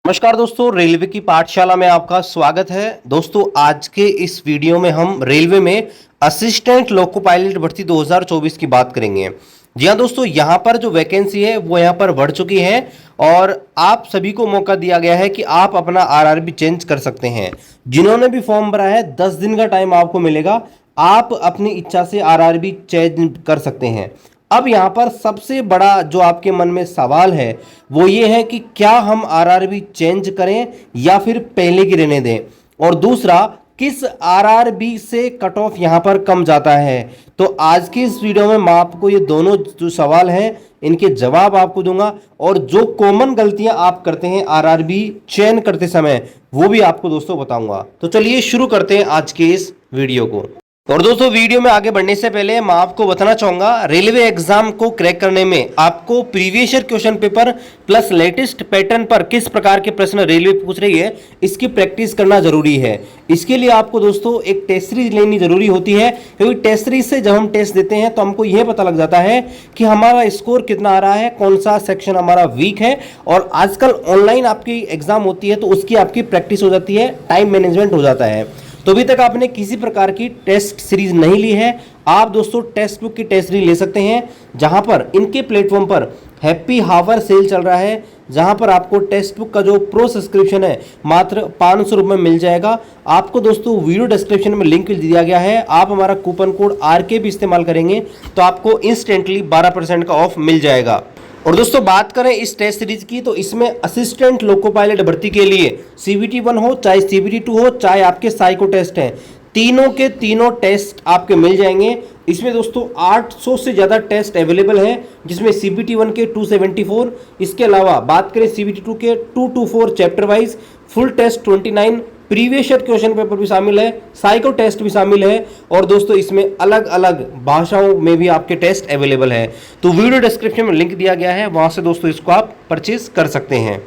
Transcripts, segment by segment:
नमस्कार दोस्तों, रेलवे की पाठशाला में आपका स्वागत है। दोस्तों आज के इस वीडियो में हम रेलवे में असिस्टेंट लोको पायलट भर्ती 2024 की बात करेंगे। जी हाँ दोस्तों, यहाँ पर जो वैकेंसी है वो यहाँ पर बढ़ चुकी है और आप सभी को मौका दिया गया है कि आप अपना आरआरबी चेंज कर सकते हैं। जिन्होंने भी फॉर्म भरा है 10 दिन का टाइम आपको मिलेगा, आप अपनी इच्छा से आरआरबी चेंज कर सकते हैं। अब यहाँ पर सबसे बड़ा जो आपके मन में सवाल है वो ये है कि क्या हम आरआरबी चेंज करें या फिर पहले की रहने दें, और दूसरा किस आरआरबी से कट ऑफ यहाँ पर कम जाता है। तो आज की इस वीडियो में मैं आपको ये दोनों जो सवाल हैं इनके जवाब आपको दूंगा, और जो कॉमन गलतियां आप करते हैं आरआरबी चयन करते समय वो भी आपको दोस्तों बताऊंगा। तो चलिए शुरू करते हैं आज के इस वीडियो को। और दोस्तों वीडियो में आगे बढ़ने से पहले मैं आपको बताना चाहूंगा, रेलवे एग्जाम को क्रैक करने में आपको previous year question paper plus latest pattern पर किस प्रकार के प्रश्न रेलवे पूछ रही है इसकी प्रैक्टिस करना जरूरी है। इसके लिए आपको दोस्तों एक टेस्ट सीरीज लेनी जरूरी होती है, क्योंकि टेस्ट सीरीज से जब हम टेस्ट देते हैं तो हमको यह पता लग जाता है कि हमारा स्कोर कितना आ रहा है, कौन सा सेक्शन हमारा वीक है। और आजकल ऑनलाइन आपकी एग्जाम होती है तो उसकी आपकी प्रैक्टिस हो जाती है, टाइम मैनेजमेंट हो जाता है। तो अभी तक आपने किसी प्रकार की टेस्ट सीरीज नहीं ली है, आप दोस्तों टेस्ट बुक की टेस्ट सीरीज ले सकते हैं, जहां पर इनके प्लेटफॉर्म पर हैप्पी हावर सेल चल रहा है, जहां पर आपको टेक्स्ट बुक का जो प्रो सब्सक्रिप्शन है मात्र 500 रुपये में मिल जाएगा। आपको दोस्तों वीडियो डिस्क्रिप्शन में लिंक दिया गया है, आप हमारा कूपन कोड RK भी इस्तेमाल करेंगे तो आपको इंस्टेंटली 12% का ऑफ मिल जाएगा। और दोस्तों बात करें इस टेस्ट सीरीज की, तो इसमें असिस्टेंट लोको पायलट भर्ती के लिए CBT 1 हो चाहे CBT 2 हो चाहे आपके साइको टेस्ट हैं, तीनों के तीनों टेस्ट आपके मिल जाएंगे। इसमें दोस्तों 800 से ज़्यादा टेस्ट अवेलेबल हैं, जिसमें CBT 1 के 274, इसके अलावा बात करें CBT 2 के 224 chapter wise, full test 29, previous year question paper भी शामिल है, साइको टेस्ट भी शामिल है, और दोस्तों इसमें अलग अलग भाषाओं में भी आपके टेस्ट अवेलेबल है। तो वीडियो डिस्क्रिप्शन में लिंक दिया गया है, वहां से दोस्तों इसको आप परचेज कर सकते हैं।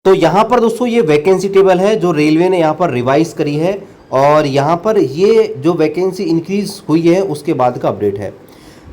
तो यहाँ पर दोस्तों ये वैकेंसी टेबल है जो रेलवे ने यहाँ पर रिवाइज करी है, और यहाँ पर ये जो वैकेंसी इंक्रीज हुई है उसके बाद का अपडेट है।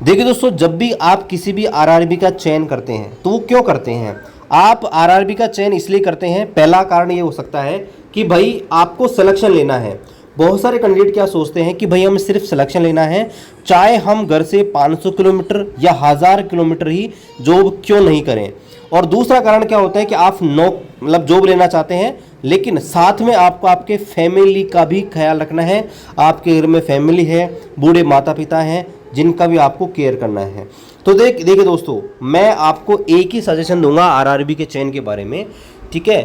देखिए दोस्तों, जब भी आप किसी भी आरआरबी का चयन करते हैं तो वो क्यों करते हैं? आप आरआरबी का चयन इसलिए करते हैं, पहला कारण ये हो सकता है कि भाई आपको सिलेक्शन लेना है। बहुत सारे कैंडिडेट क्या सोचते हैं कि भाई हमें सिर्फ सिलेक्शन लेना है, चाहे हम घर से 500 किलोमीटर या 1000 किलोमीटर ही जॉब क्यों नहीं करें। और दूसरा कारण क्या होता है कि आप मतलब जॉब लेना चाहते हैं, लेकिन साथ में आपको आपके फैमिली का भी ख्याल रखना है। आपके घर में फैमिली है, बूढ़े माता पिता हैं जिनका भी आपको केयर करना है। तो देखिए दोस्तों, मैं आपको एक ही सजेशन दूंगा आरआरबी के चयन के बारे में, ठीक है?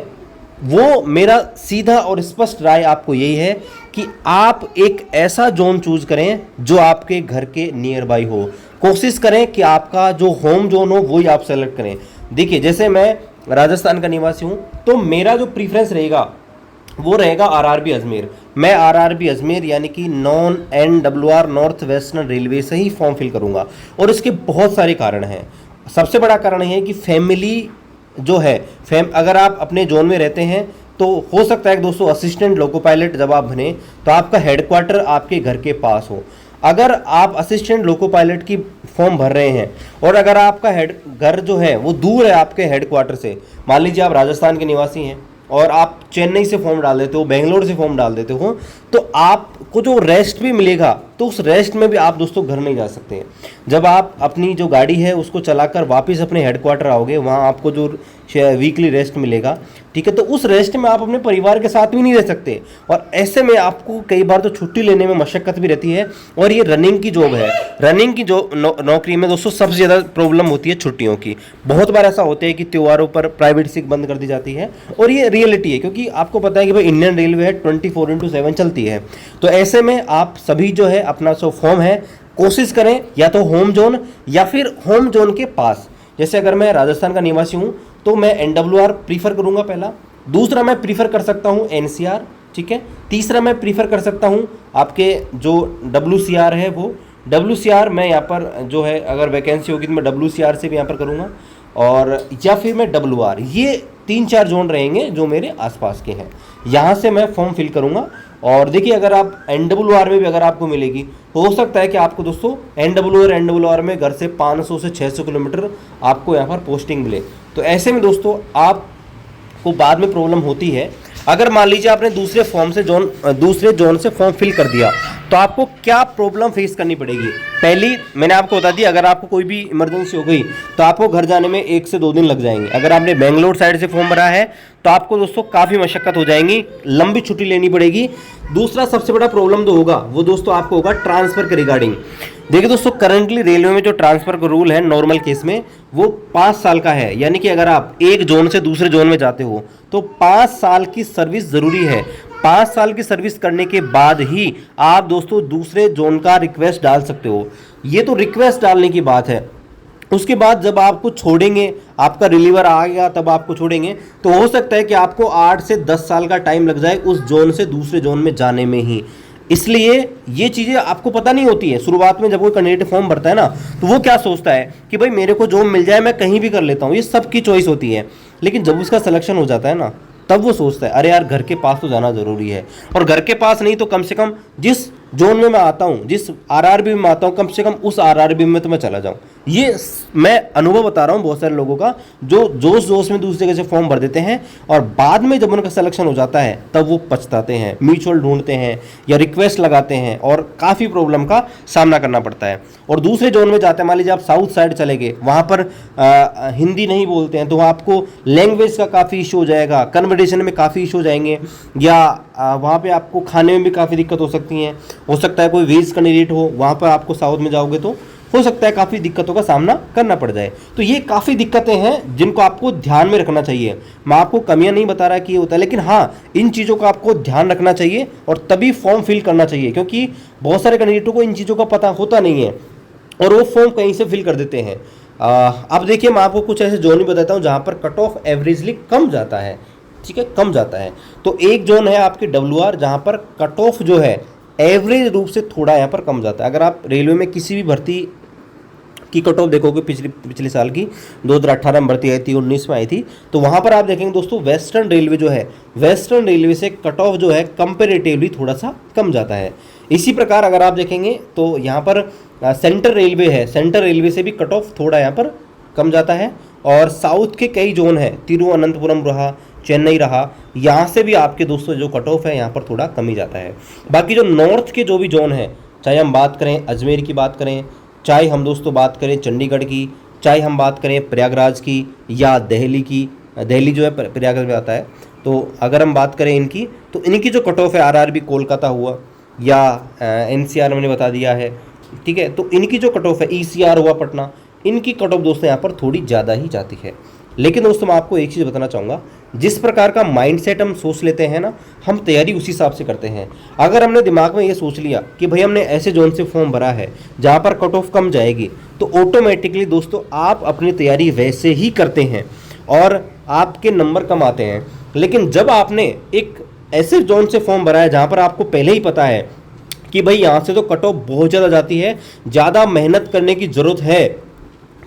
वो मेरा सीधा और स्पष्ट राय आपको यही है कि आप एक ऐसा जोन चूज करें जो आपके घर के नियर बाई हो। कोशिश करें कि आपका जो होम जोन हो वही आप सेलेक्ट करें। देखिए, जैसे मैं राजस्थान का निवासी हूं तो मेरा जो प्रीफरेंस रहेगा वो रहेगा आरआरबी अजमेर। मैं आरआरबी अजमेर यानी कि non NWR north western railway से ही फॉर्म फिल करूंगा, और इसके बहुत सारे कारण हैं। सबसे बड़ा कारण है कि फैमिली जो है, अगर आप अपने जोन में रहते हैं तो हो सकता है कि दोस्तों असिस्टेंट लोको पायलट जब आप बने तो आपका हेडक्वार्टर आपके घर के पास हो। अगर आप असिस्टेंट लोको पायलट की फॉर्म भर रहे हैं और अगर आपका घर जो है वो दूर है आपके हेडक्वार्टर से, मान लीजिए आप राजस्थान के निवासी हैं और आप चेन्नई से फॉर्म डाल देते हो, बेंगलोर से फॉर्म डाल देते हो, तो आपको जो रेस्ट भी मिलेगा तो उस रेस्ट में भी आप दोस्तों घर नहीं जा सकते हैं। जब आप अपनी जो गाड़ी है उसको चलाकर वापस अपने हेडक्वार्टर आओगे, वहाँ आपको जो वीकली रेस्ट मिलेगा, ठीक है, तो उस रेस्ट में आप अपने परिवार के साथ भी नहीं रह सकते, और ऐसे में आपको कई बार तो छुट्टी लेने में मशक्कत भी रहती है। और ये रनिंग की जॉब है, रनिंग की जो नौकरी में दोस्तों सबसे ज़्यादा प्रॉब्लम होती है छुट्टियों की। बहुत बार ऐसा होता है कि त्योहारों पर प्राइवेट सिक बंद कर दी जाती है, और ये रियलिटी है, क्योंकि आपको पता है कि भाई इंडियन रेलवे है 24/7 चलती है। तो ऐसे में आप सभी जो है अपना जो फॉर्म है कोशिश करें या तो होम जोन या फिर होम जोन के पास। जैसे अगर मैं राजस्थान का निवासी हूं तो मैं NWR प्रीफर करूंगा पहला, दूसरा मैं प्रीफर कर सकता हूं NCR, ठीक है, तीसरा मैं प्रीफर कर सकता हूं आपके जो WCR है वो WCR मैं यहाँ पर जो है अगर वैकेंसी होगी तो मैं WCR से भी यहाँ पर करूँगा, और या फिर मैं WR। ये 3-4 जोन रहेंगे जो मेरे आसपास के हैं, यहाँ से मैं फॉर्म फिल करूँगा। और देखिए, अगर आप NWR में भी अगर आपको मिलेगी तो हो सकता है कि आपको दोस्तों NWR में घर से 500 से 600 किलोमीटर आपको यहाँ पर पोस्टिंग मिले। तो ऐसे में दोस्तों आप को बाद में प्रॉब्लम होती है। अगर मान लीजिए आपने दूसरे जोन से फॉर्म फिल कर दिया तो आपको क्या प्रॉब्लम फेस करनी पड़ेगी। पहली मैंने आपको बता दी, अगर आपको कोई भी इमरजेंसी हो गई तो आपको घर जाने में 1 से 2 दिन लग जाएंगे। अगर आपने बेंगलोर साइड से फॉर्म भरा है तो आपको दोस्तों काफ़ी मशक्कत हो जाएंगी, लंबी छुट्टी लेनी पड़ेगी। दूसरा सबसे बड़ा प्रॉब्लम जो होगा वो दोस्तों आपको होगा ट्रांसफ़र के रिगार्डिंग। देखिए दोस्तों, करंटली रेलवे में जो ट्रांसफ़र का रूल है नॉर्मल केस में वो 5 साल का है, यानी कि अगर आप एक जोन से दूसरे जोन में जाते हो तो 5 साल की सर्विस ज़रूरी है। 5 साल की सर्विस करने के बाद ही आप दोस्तों दूसरे जोन का रिक्वेस्ट डाल सकते हो। ये तो रिक्वेस्ट डालने की बात है। उसके बाद जब आपको छोड़ेंगे, आपका रिलीवर आ गया तब आपको छोड़ेंगे, तो हो सकता है कि आपको 8 से 10 साल का टाइम लग जाए उस जोन से दूसरे जोन में जाने में ही। इसलिए ये चीज़ें आपको पता नहीं होती है। शुरुआत में जब कोई कैंडिडेट फॉर्म भरता है ना तो वो क्या सोचता है कि भाई मेरे को जॉब मिल जाए, मैं कहीं भी कर लेता हूँ, ये सबकी चॉइस होती है। लेकिन जब उसका सिलेक्शन हो जाता है ना तब वो सोचता है अरे यार घर के पास तो जाना ज़रूरी है, और घर के पास नहीं तो कम से कम जिस जोन में मैं आता हूँ, जिस आरआरबी में आता हूँ, कम से कम उस आरआरबी में तो मैं चला जाऊँ। ये मैं अनुभव बता रहा हूँ बहुत सारे लोगों का, जो जोश जोश में दूसरी जगह से फॉर्म भर देते हैं और बाद में जब उनका सिलेक्शन हो जाता है तब वो पछताते हैं, म्यूचुअल ढूंढते हैं या रिक्वेस्ट लगाते हैं और काफ़ी प्रॉब्लम का सामना करना पड़ता है। और दूसरे जोन में जाते हैं, मान लीजिए आप साउथ साइड चले गए, वहाँ पर हिंदी नहीं बोलते हैं तो आपको लैंग्वेज का काफ़ी इशू हो जाएगा, कन्वर्सेशन में काफ़ी इशू हो जाएंगे, या वहाँ पे आपको खाने में भी काफ़ी दिक्कत हो सकती है। हो सकता है कोई वेज कैंडिडेट हो, वहाँ पर आपको साउथ में जाओगे तो हो सकता है काफ़ी दिक्कतों का सामना करना पड़ जाए। तो ये काफ़ी दिक्कतें हैं जिनको आपको ध्यान में रखना चाहिए। मैं आपको कमियां नहीं बता रहा कि ये होता है, लेकिन हाँ इन चीज़ों का आपको ध्यान रखना चाहिए और तभी फॉर्म फिल करना चाहिए, क्योंकि बहुत सारे कैंडिडेटों को इन चीज़ों का पता होता नहीं है और वो फॉर्म कहीं से फिल कर देते हैं। अब देखिए, मैं आपको कुछ ऐसे जोन ही बताता हूँ जहाँ पर कट ऑफ एवरेजली कम जाता है, ठीक है, कम जाता है। तो एक जोन है आपकी WR, जहाँ पर कट ऑफ जो है एवरेज रूप से थोड़ा यहाँ पर कम जाता है। अगर आप रेलवे में किसी भी भर्ती की कट ऑफ देखोगे, पिछले साल की 2018 में भर्ती आई थी, 19 में आई थी, तो वहाँ पर आप देखेंगे दोस्तों वेस्टर्न रेलवे जो है, वेस्टर्न रेलवे से कट ऑफ जो है कंपेरेटिवली थोड़ा सा कम जाता है। इसी प्रकार अगर आप देखेंगे तो यहाँ पर सेंट्रल रेलवे है, सेंट्रल रेलवे से भी कट ऑफ थोड़ा यहाँ पर कम जाता है। और साउथ के कई जोन है, तिरुवनंतपुरम रहा, चेन्नई रहा, यहाँ से भी आपके दोस्तों जो कट ऑफ है यहाँ पर थोड़ा कम ही जाता है। बाकी जो नॉर्थ के जो भी जोन है, चाहे हम बात करें अजमेर की बात करें, चाहे हम दोस्तों बात करें चंडीगढ़ की, चाहे हम बात करें प्रयागराज की या दिल्ली की, दिल्ली जो है प्रयागराज में आता है, तो अगर हम बात करें इनकी, तो इनकी जो कट ऑफ है आरआरबी कोलकाता हुआ या एनसीआर मैंने बता दिया है, ठीक है, तो इनकी जो कट ऑफ है ईसीआर हुआ पटना, इनकी कट ऑफ दोस्तों यहाँ पर थोड़ी ज़्यादा ही जाती है। लेकिन दोस्तों मैं आपको एक चीज़ बताना चाहूँगा, जिस प्रकार का माइंडसेट हम सोच लेते हैं ना, हम तैयारी उसी हिसाब से करते हैं। अगर हमने दिमाग में ये सोच लिया कि भाई हमने ऐसे जोन से फॉर्म भरा है जहाँ पर कट ऑफ कम जाएगी, तो ऑटोमेटिकली दोस्तों आप अपनी तैयारी वैसे ही करते हैं और आपके नंबर कम आते हैं। लेकिन जब आपने एक ऐसे जोन से फॉर्म भरा है जहाँ पर आपको पहले ही पता है कि भाई यहाँ से तो कट ऑफ बहुत ज़्यादा जाती है, ज़्यादा मेहनत करने की ज़रूरत है,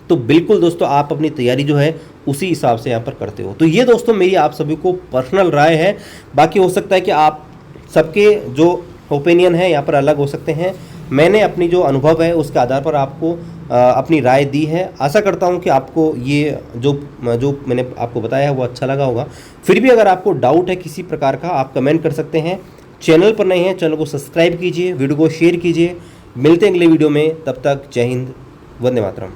तो बिल्कुल दोस्तों आप अपनी तैयारी जो है उसी हिसाब से यहाँ पर करते हो। तो ये दोस्तों मेरी आप सभी को पर्सनल राय है, बाकी हो सकता है कि आप सबके जो ओपिनियन है यहाँ पर अलग हो सकते हैं। मैंने अपनी जो अनुभव है उसके आधार पर आपको अपनी राय दी है। आशा करता हूँ कि आपको ये जो मैंने आपको बताया है वो अच्छा लगा होगा। फिर भी अगर आपको डाउट है किसी प्रकार का, आप कमेंट कर सकते हैं। चैनल पर नहीं है, चैनल को सब्सक्राइब कीजिए, वीडियो को शेयर कीजिए। मिलते हैं अगले वीडियो में, तब तक जय हिंद, वंदे मातरम।